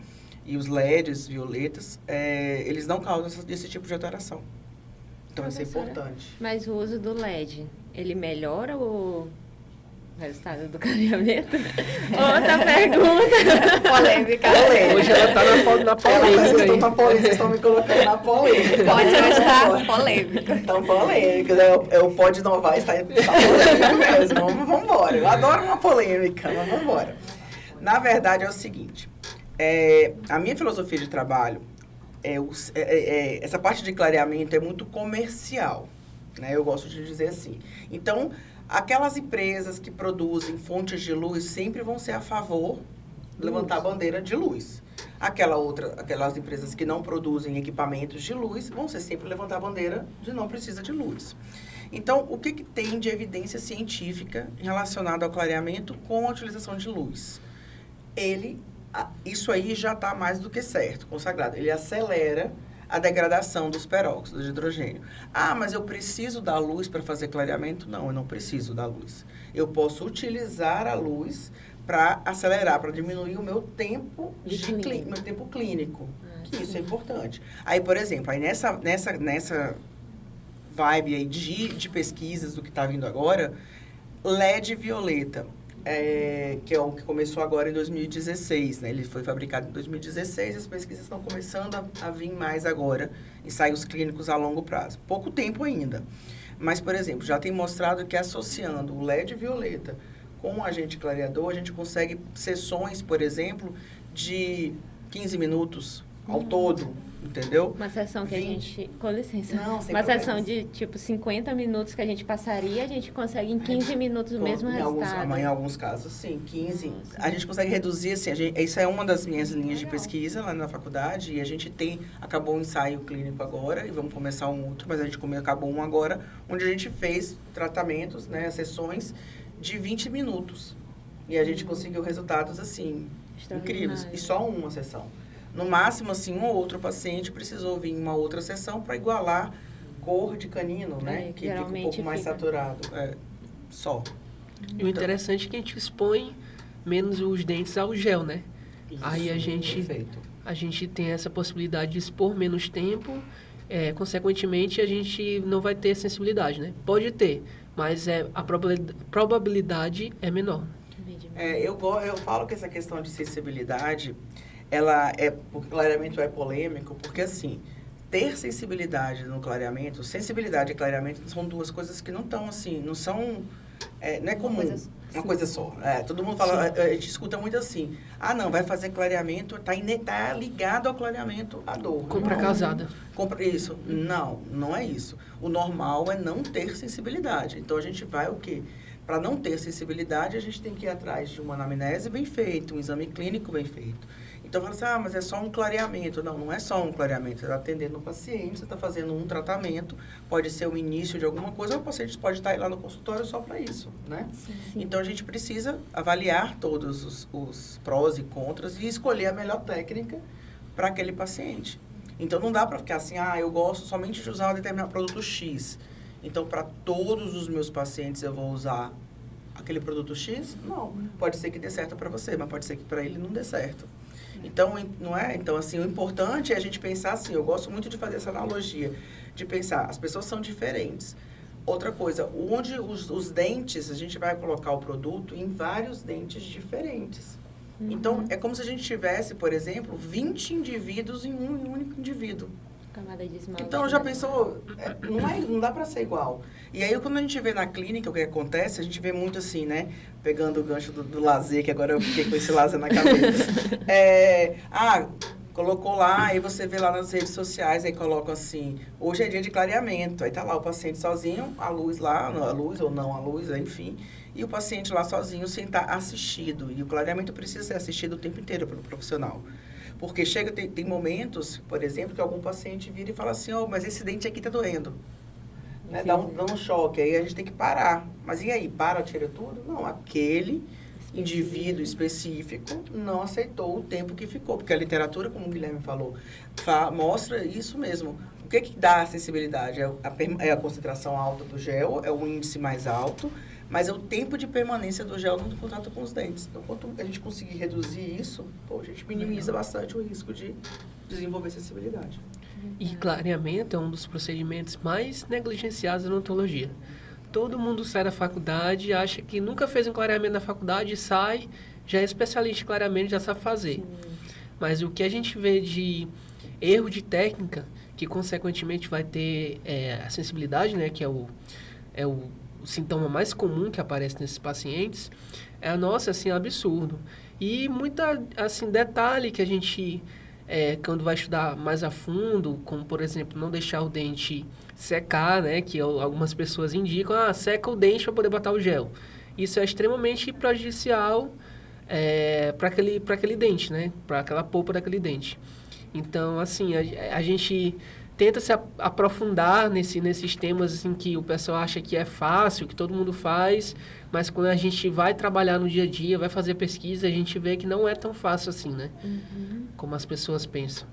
E os LEDs violetas, eles não causam esse tipo de alteração. Então, isso é importante. Mas o uso do LED, ele melhora o resultado do clareamento? Outra pergunta. Polêmica. Hoje ela tá na polêmica aí. Vocês estão me colocando na polêmica. Pode estar polêmica. Então, polêmica, né? O Pode Inovar está polêmica mesmo. Vamos embora. Eu adoro uma polêmica, mas vamos embora. Na verdade, é o seguinte. A minha filosofia de trabalho, essa parte de clareamento é muito comercial, né? Eu gosto de dizer assim. Então, aquelas empresas que produzem fontes de luz sempre vão ser a favor de levantar a bandeira de luz. Aquelas empresas que não produzem equipamentos de luz vão ser sempre levantar a bandeira de não precisa de luz. Então, o que tem de evidência científica relacionada ao clareamento com a utilização de luz? Isso aí já está mais do que certo, consagrado. Ele acelera a degradação dos peróxidos de hidrogênio. Mas eu preciso da luz para fazer clareamento? Não, eu não preciso da luz. Eu posso utilizar a luz para acelerar, para diminuir o meu tempo meu tempo clínico. Que isso é importante. Aí, por exemplo, nessa vibe aí de pesquisas do que está vindo agora, LED violeta. Que é o que começou agora em 2016, né? Ele foi fabricado em 2016, as pesquisas estão começando a vir mais agora, ensaios clínicos a longo prazo. Pouco tempo ainda. Mas, por exemplo, já tem mostrado que associando o LED violeta com o agente clareador, a gente consegue sessões, por exemplo, de 15 minutos ao todo, entendeu? Uma sessão que a gente... Com licença. Não, sem uma problemas. sessão de, tipo, 50 minutos que a gente passaria, a gente consegue em 15 minutos o mesmo resultado. Em alguns casos, sim, 15. Nossa. A gente consegue reduzir, assim, isso é uma das minhas linhas de pesquisa lá na faculdade, e a gente acabou um ensaio clínico agora, e vamos começar um outro, mas a gente acabou um agora, onde a gente fez tratamentos, né, sessões de 20 minutos. E a gente conseguiu resultados, assim, incríveis. E só uma sessão. No máximo, assim, um ou outro paciente precisou vir em uma outra sessão para igualar cor de canino, né? Que fica um pouco mais saturado. Só. E o interessante é que a gente expõe menos os dentes ao gel, né? Isso, aí a gente tem essa possibilidade de expor menos tempo, consequentemente a gente não vai ter sensibilidade, né? Pode ter, mas a probabilidade é menor. Eu falo que essa questão de sensibilidade... o clareamento é polêmico, porque assim, ter sensibilidade no clareamento, sensibilidade e clareamento são duas coisas que não estão assim, não são, não é comum, uma coisa só. Todo mundo fala, a gente escuta muito assim, não, vai fazer clareamento, tá ligado ao clareamento a dor. Compra casada. Isso. Não é isso. O normal é não ter sensibilidade. Então, a gente vai o quê? Para não ter sensibilidade, a gente tem que ir atrás de uma anamnese bem feita, um exame clínico bem feito. Então, fala assim, mas é só um clareamento. Não é só um clareamento. Você está atendendo um paciente, você está fazendo um tratamento, pode ser o início de alguma coisa, ou o paciente pode estar aí lá no consultório só para isso, né? Sim. Então, a gente precisa avaliar todos os prós e contras e escolher a melhor técnica para aquele paciente. Então, não dá para ficar assim, eu gosto somente de usar um determinado produto X. Então, para todos os meus pacientes, eu vou usar aquele produto X? Não. Pode ser que dê certo para você, mas pode ser que para ele não dê certo. Então, não é? Então, assim, o importante é a gente pensar assim, eu gosto muito de fazer essa analogia, de pensar, as pessoas são diferentes. Outra coisa, onde os dentes, a gente vai colocar o produto em vários dentes diferentes. Então, é como se a gente tivesse, por exemplo, 20 indivíduos em um único indivíduo. Camada de esmalte. Então, já pensou, não dá para ser igual. E aí, quando a gente vê na clínica o que acontece, a gente vê muito assim, né? Pegando o gancho do lazer, que agora eu fiquei com esse lazer na cabeça. Colocou lá, aí você vê lá nas redes sociais, aí colocam assim, hoje é dia de clareamento. Aí tá lá o paciente sozinho, a luz lá, a luz ou não a luz, enfim. E o paciente lá sozinho sem estar assistido. E o clareamento precisa ser assistido o tempo inteiro pelo profissional. Porque tem momentos, por exemplo, que algum paciente vira e fala assim, mas esse dente aqui tá doendo. Né? Dá um choque, aí a gente tem que parar. Mas e aí, tira tudo? Não, aquele indivíduo específico não aceitou o tempo que ficou, porque a literatura, como o Guilherme falou, mostra isso mesmo. O que dá a sensibilidade? É a concentração alta do gel, é o índice mais alto, mas é o tempo de permanência do gel no contato com os dentes. Então, quanto a gente conseguir reduzir isso, a gente minimiza bastante o risco de desenvolver sensibilidade. E clareamento é um dos procedimentos mais negligenciados na odontologia. Todo mundo sai da faculdade, acha que nunca fez um clareamento na faculdade, sai, já é especialista em clareamento, já sabe fazer. Sim. Mas o que a gente vê de erro de técnica, que consequentemente vai ter a sensibilidade, né, que é o sintoma mais comum que aparece nesses pacientes, nossa, assim, absurdo. E muita, assim, detalhe que a gente, quando vai estudar mais a fundo, como, por exemplo, não deixar o dente secar, né, que algumas pessoas indicam, seca o dente para poder botar o gel. Isso é extremamente prejudicial para aquele dente, né, para aquela polpa daquele dente. Então, assim, a gente tenta se aprofundar nesses temas assim, que o pessoal acha que é fácil, que todo mundo faz, mas quando a gente vai trabalhar no dia a dia, vai fazer pesquisa, a gente vê que não é tão fácil assim, né? Uhum. Como as pessoas pensam.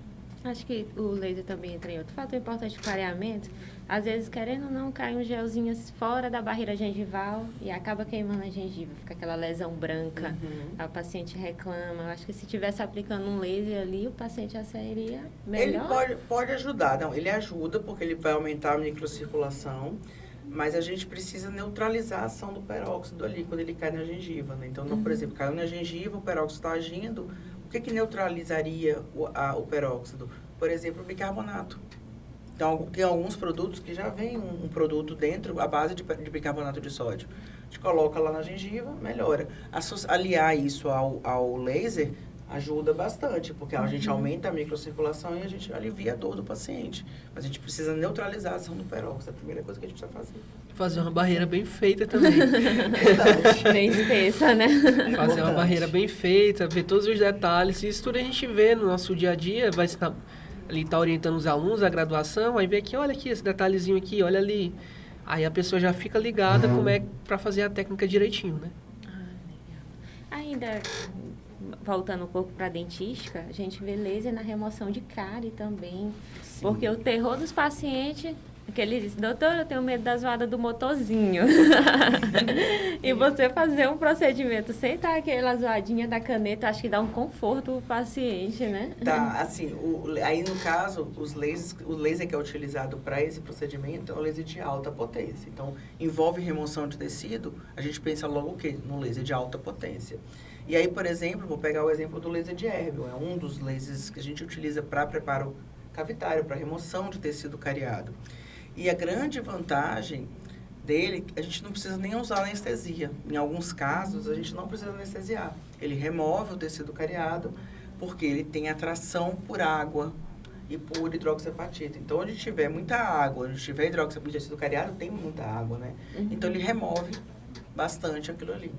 Acho que o laser também entra em outro fator importante do clareamento. Às vezes, querendo ou não, cai um gelzinho fora da barreira gengival e acaba queimando a gengiva. Fica aquela lesão branca. Uhum. O paciente reclama. Eu acho que se estivesse aplicando um laser ali, o paciente já sairia melhor. Ele pode ajudar. Não, ele ajuda porque ele vai aumentar a microcirculação, mas a gente precisa neutralizar a ação do peróxido ali quando ele cai na gengiva, né? Então, por exemplo, caiu na gengiva, o peróxido está agindo. O que neutralizaria o peróxido? Por exemplo, o bicarbonato. Então, tem alguns produtos que já vem um produto dentro, à base de bicarbonato de sódio. A gente coloca lá na gengiva, melhora. Aliar isso ao laser ajuda bastante, porque a gente aumenta a microcirculação e a gente alivia a dor do paciente. Mas a gente precisa neutralizar a ação do peróxido, é a primeira coisa que a gente precisa fazer. Fazer uma barreira bem feita também. Bem espessa, né? Fazer uma barreira bem feita, ver todos os detalhes. Isso tudo a gente vê no nosso dia a dia, vai estar ali, tá orientando os alunos, a graduação, aí vê aqui, olha aqui, esse detalhezinho aqui, olha ali. Aí a pessoa já fica ligada como é para fazer a técnica direitinho, né? Ainda, voltando um pouco para a dentística, a gente vê laser na remoção de cárie também. Sim. Porque o terror dos pacientes, que ele diz, doutor, eu tenho medo da zoada do motorzinho. E você fazer um procedimento sem estar aquela zoadinha da caneta, acho que dá um conforto pro paciente, né? Tá, assim, aí no caso, o laser que é utilizado para esse procedimento é um laser de alta potência. Então, envolve remoção de tecido, a gente pensa logo o quê? No laser de alta potência. E aí, por exemplo, vou pegar o exemplo do laser de Erbil. É um dos lasers que a gente utiliza para preparo cavitário, para remoção de tecido cariado. E a grande vantagem dele, a gente não precisa nem usar anestesia. Em alguns casos, a gente não precisa anestesiar. Ele remove o tecido cariado porque ele tem atração por água e por hidroxapatita. Então, onde tiver muita água, onde tiver tecido cariado, tem muita água, né? Uhum. Então, ele remove bastante aquilo ali.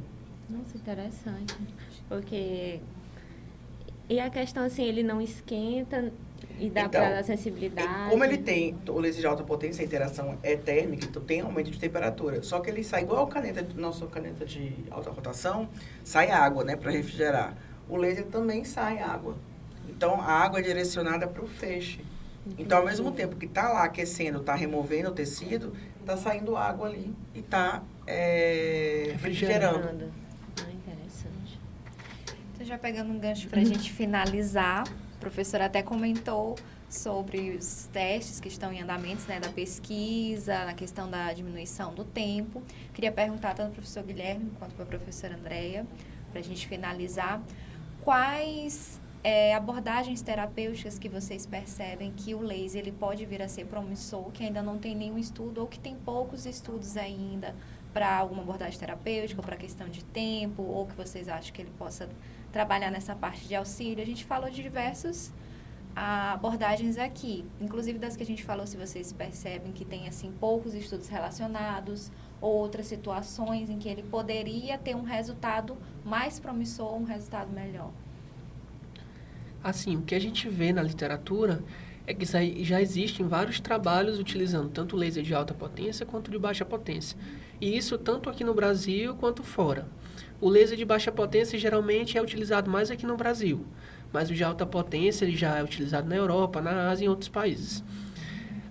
Nossa, interessante. Porque... E a questão, assim, ele não esquenta e dá para dar sensibilidade? Como ele tem o laser de alta potência, a interação é térmica, então tem aumento de temperatura. Só que ele sai igual a nossa caneta de alta rotação, sai água, né, para refrigerar. O laser também sai água. Então, a água é direcionada para o feixe. Entendi. Então, ao mesmo tempo que está lá aquecendo, está removendo o tecido, está saindo água ali e está refrigerando. Interessante. Então, já pegando um gancho para a gente finalizar, o professor até comentou sobre os testes que estão em andamentos, né, da pesquisa, na questão da diminuição do tempo. Queria perguntar tanto para o professor Guilherme quanto para a professora Andreia, para a gente finalizar, quais abordagens terapêuticas que vocês percebem que o laser ele pode vir a ser promissor, que ainda não tem nenhum estudo ou que tem poucos estudos ainda para alguma abordagem terapêutica ou para questão de tempo, ou que vocês acham que ele possa trabalhar nessa parte de auxílio. A gente falou de diversas abordagens aqui, inclusive das que a gente falou, se vocês percebem que tem assim poucos estudos relacionados ou outras situações em que ele poderia ter um resultado mais promissor, um resultado melhor. Assim, o que a gente vê na literatura É que já existem vários trabalhos utilizando tanto laser de alta potência quanto de baixa potência. E isso tanto aqui no Brasil quanto fora. O laser de baixa potência geralmente é utilizado mais aqui no Brasil, mas o de alta potência ele já é utilizado na Europa, na Ásia e em outros países.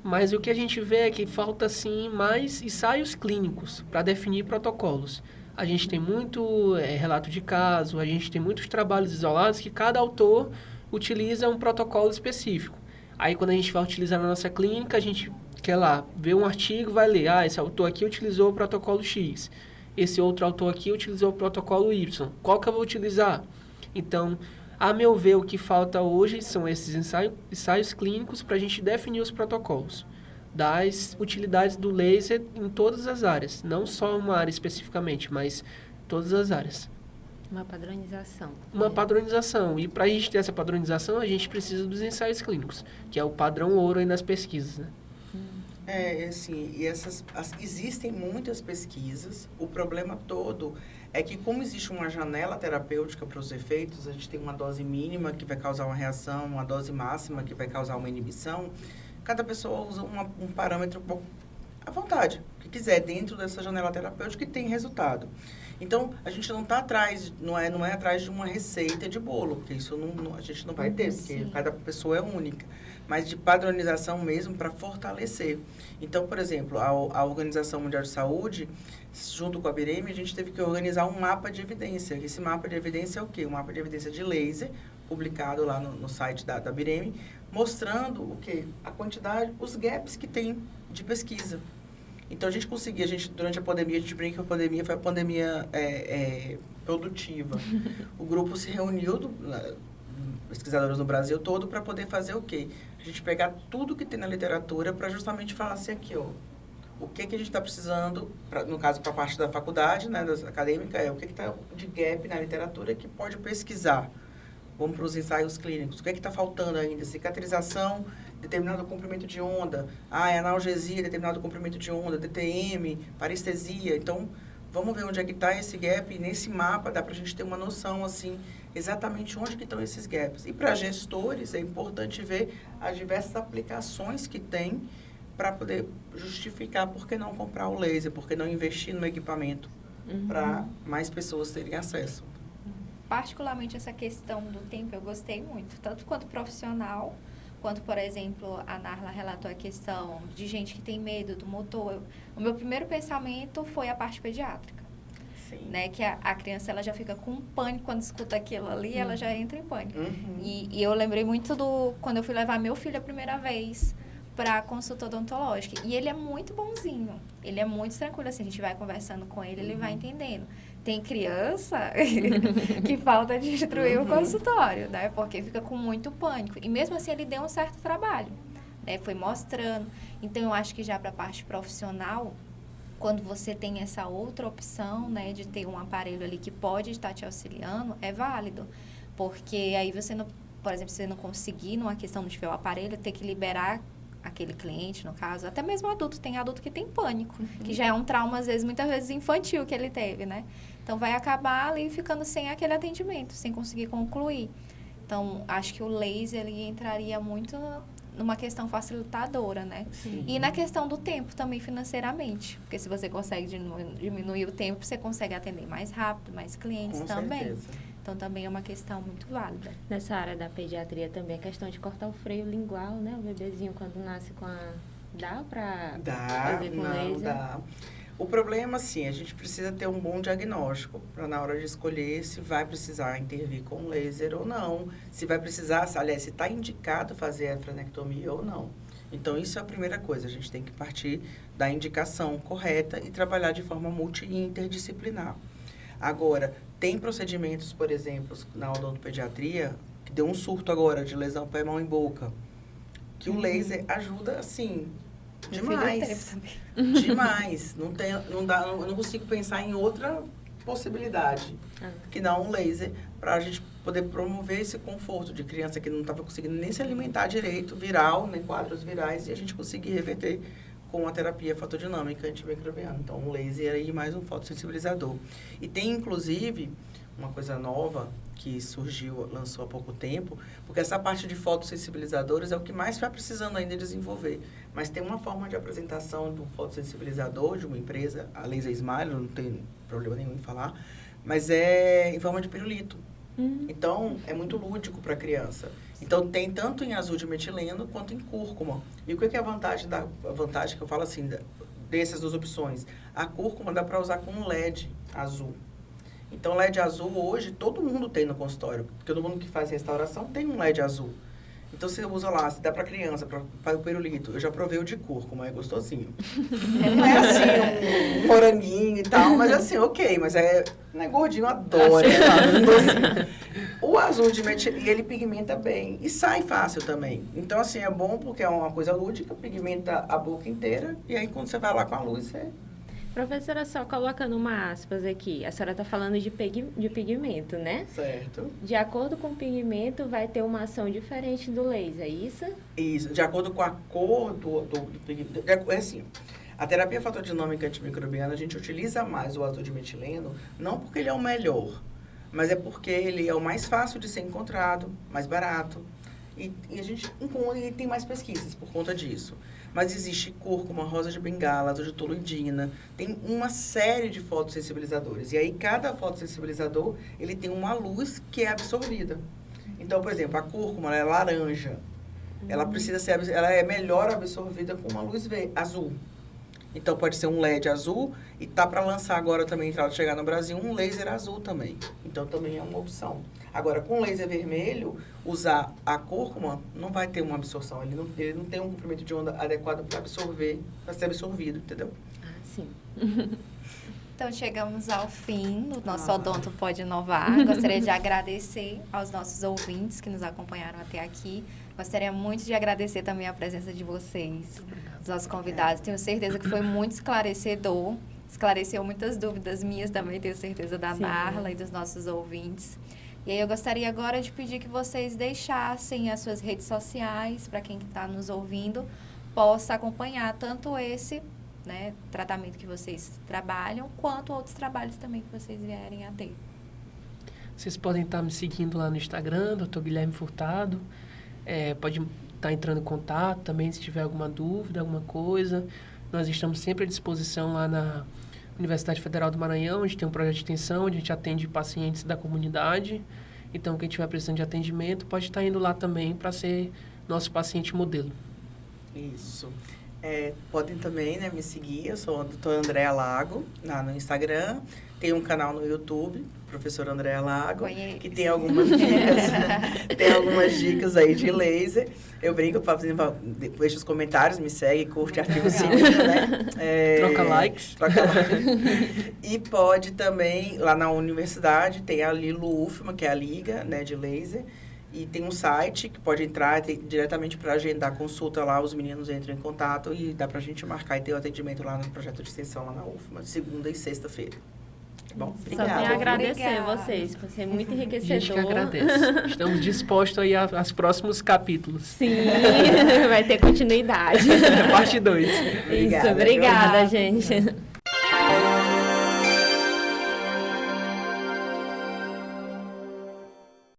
Mas o que a gente vê é que falta, sim, mais ensaios clínicos para definir protocolos. A gente tem muito relato de caso, a gente tem muitos trabalhos isolados que cada autor utiliza um protocolo específico. Aí, quando a gente vai utilizar na nossa clínica, a gente quer lá ver um artigo, vai ler, esse autor aqui utilizou o protocolo X, esse outro autor aqui utilizou o protocolo Y. Qual que eu vou utilizar? Então, a meu ver, o que falta hoje são esses ensaios clínicos para a gente definir os protocolos das utilidades do laser em todas as áreas, não só uma área especificamente, mas todas as áreas. Uma padronização. Uma padronização. E para a gente ter essa padronização, a gente precisa dos ensaios clínicos, que é o padrão ouro aí nas pesquisas, né? Assim, e existem muitas pesquisas. O problema todo é que, como existe uma janela terapêutica para os efeitos, a gente tem uma dose mínima que vai causar uma reação, uma dose máxima que vai causar uma inibição. Cada pessoa usa um parâmetro à vontade, que quiser, dentro dessa janela terapêutica, que tem resultado. Então, a gente não está atrás, não é atrás de uma receita de bolo, porque isso a gente não vai ter, porque cada pessoa é única. Mas de padronização mesmo para fortalecer. Então, por exemplo, a Organização Mundial de Saúde, junto com a BIREM, a gente teve que organizar um mapa de evidência. Esse mapa de evidência é o quê? Um mapa de evidência de laser, publicado lá no site da BIREM, mostrando o quê? A quantidade, os gaps que tem de pesquisa. Então, durante a pandemia, a gente brinca que a pandemia foi a pandemia produtiva. O grupo se reuniu, pesquisadores no Brasil todo, para poder fazer o quê? A gente pegar tudo que tem na literatura para justamente falar assim aqui, ó. O que a gente está precisando, no caso, para a parte da faculdade, né, da acadêmica, o que está de gap na literatura que pode pesquisar. Vamos para os ensaios clínicos. O que está faltando ainda? Cicatrização, determinado comprimento de onda. Analgesia, determinado comprimento de onda. DTM, parestesia. Então, vamos ver onde é que está esse gap. E nesse mapa dá para a gente ter uma noção, assim, exatamente onde que estão esses gaps. E para gestores, é importante ver as diversas aplicações que tem para poder justificar por que não comprar o laser, por que não investir no equipamento para mais pessoas terem acesso. Particularmente essa questão do tempo eu gostei muito, tanto quanto profissional, quanto, por exemplo, a Narla relatou a questão de gente que tem medo do motor. O meu primeiro pensamento foi a parte pediátrica. Sim. Né, que a criança ela já fica com pânico quando escuta aquilo ali, ela já entra em pânico. E eu lembrei muito quando eu fui levar meu filho a primeira vez para a consulta odontológica. E ele é muito bonzinho, ele é muito tranquilo, assim, a gente vai conversando com ele, ele vai entendendo. Tem criança que falta de instruir o consultório, né? Porque fica com muito pânico. E mesmo assim ele deu um certo trabalho, né? Foi mostrando. Então eu acho que já para a parte profissional, quando você tem essa outra opção, né, de ter um aparelho ali que pode estar te auxiliando, é válido. Porque aí você não, por exemplo, se você não conseguir, numa questão de tiver o aparelho, ter que liberar aquele cliente, no caso, até mesmo adulto, tem adulto que tem pânico, que já é um trauma, às vezes, muitas vezes infantil que ele teve, né? Então, vai acabar ali ficando sem aquele atendimento, sem conseguir concluir. Então, acho que o laser, ele entraria muito numa questão facilitadora, né? Sim. E na questão do tempo também financeiramente, porque se você consegue diminuir o tempo, você consegue atender mais rápido, mais clientes Com também. certeza. Então, também é uma questão muito válida. Nessa área da pediatria também, a questão de cortar o freio lingual, né? O bebezinho quando nasce com a... Dá pra fazer com laser? Dá. O problema, assim, a gente precisa ter um bom diagnóstico para na hora de escolher se vai precisar intervir com laser ou não. Se vai precisar, aliás, se está indicado fazer a frenectomia ou não. Então, isso é a primeira coisa. A gente tem que partir da indicação correta e trabalhar de forma multi e interdisciplinar. Agora, tem procedimentos, por exemplo, na odontopediatria, que deu um surto agora de lesão pé, mão e boca, que o laser ajuda, assim, demais. Demais. Eu não consigo pensar em outra possibilidade que não um laser para a gente poder promover esse conforto de criança que não estava conseguindo nem se alimentar direito, viral, nem quadros virais, e a gente conseguir reverter com a terapia fotodinâmica antimicrobiana. Então, um laser aí mais um fotossensibilizador. E tem, inclusive, uma coisa nova que surgiu, lançou há pouco tempo, porque essa parte de fotossensibilizadores é o que mais vai precisando ainda desenvolver. Mas tem uma forma de apresentação do fotossensibilizador de uma empresa, a Laser Smile, não tem problema nenhum em falar, mas é em forma de pirulito. Então, é muito lúdico para a criança. Então, tem tanto em azul de metileno quanto em cúrcuma. E o que é a vantagem que eu falo assim, dessas duas opções? A cúrcuma dá para usar com LED azul. Então, LED azul hoje todo mundo tem no consultório. Todo mundo que faz restauração tem um LED azul. Então, você usa lá, se dá para criança, para o pirulito. Eu já provei o de cúrcuma, é gostosinho. Não é assim um moranguinho e tal, mas assim, ok. Mas não é gordinho, adora. O azul de metileno, ele pigmenta bem e sai fácil também. Então, assim, é bom porque é uma coisa lúdica, pigmenta a boca inteira. E aí, quando você vai lá com a luz, você... Professora, só colocando uma aspas aqui, a senhora está falando de pigmento, né? Certo. De acordo com o pigmento, vai ter uma ação diferente do laser, é isso? Isso, de acordo com a cor do pigmento. É assim, a terapia fotodinâmica antimicrobiana, a gente utiliza mais o azul de metileno, não porque ele é o melhor, mas é porque ele é o mais fácil de ser encontrado, mais barato. E a gente encontra e tem mais pesquisas por conta disso. Mas existe cúrcuma, rosa de bengala, azul de toluidina. Tem uma série de fotossensibilizadores. E aí, cada fotossensibilizador, ele tem uma luz que é absorvida. Então, por exemplo, a cúrcuma, ela é laranja. Ela precisa ser, ela é melhor absorvida com uma luz azul. Então, pode ser um LED azul. E tá para lançar agora também, para chegar no Brasil, um laser azul também. Então, também é uma opção. Agora, com laser vermelho, usar a cúrcuma não vai ter uma absorção. Ele não tem um comprimento de onda adequado para absorver, para ser absorvido, entendeu? Ah, sim. Então, chegamos ao fim do nosso Odonto Pode Inovar. Gostaria de agradecer aos nossos ouvintes que nos acompanharam até aqui. Gostaria muito de agradecer também a presença de vocês, dos nossos convidados. Tenho certeza que foi muito esclarecedor. Esclareceu muitas dúvidas minhas também, tenho certeza, da Darla e dos nossos ouvintes. E aí eu gostaria agora de pedir que vocês deixassem as suas redes sociais para quem está nos ouvindo possa acompanhar tanto esse, né, tratamento que vocês trabalham, quanto outros trabalhos também que vocês vierem a ter. Vocês podem estar me seguindo lá no Instagram, Dr. Guilherme Furtado. Pode estar entrando em contato também se tiver alguma dúvida, alguma coisa. Nós estamos sempre à disposição lá na Universidade Federal do Maranhão, onde tem um projeto de extensão, onde a gente atende pacientes da comunidade. Então, quem estiver precisando de atendimento pode estar indo lá também para ser nosso paciente modelo. Isso. Podem também, né, me seguir, eu sou a doutora Andréa Lago, lá no Instagram. Tem um canal no YouTube, professora Andréa Lago, que tem algumas dicas, tem algumas dicas aí de laser. Eu brinco, deixa os comentários, me segue, curte, ativa o sininho, né? Troca likes. E pode também, lá na universidade, tem a Lilo UFMA, que é a Liga, né, de Laser. E tem um site que pode entrar diretamente para agendar consulta lá, os meninos entram em contato e dá para a gente marcar e ter o atendimento lá no projeto de extensão lá na UFMA, segunda e sexta-feira. Tá bom? Só tenho a agradecer vocês, por ser muito enriquecedor. A gente que agradece. Estamos dispostos aí aos próximos capítulos. Sim, vai ter continuidade. Parte 2. Isso, obrigada, gente.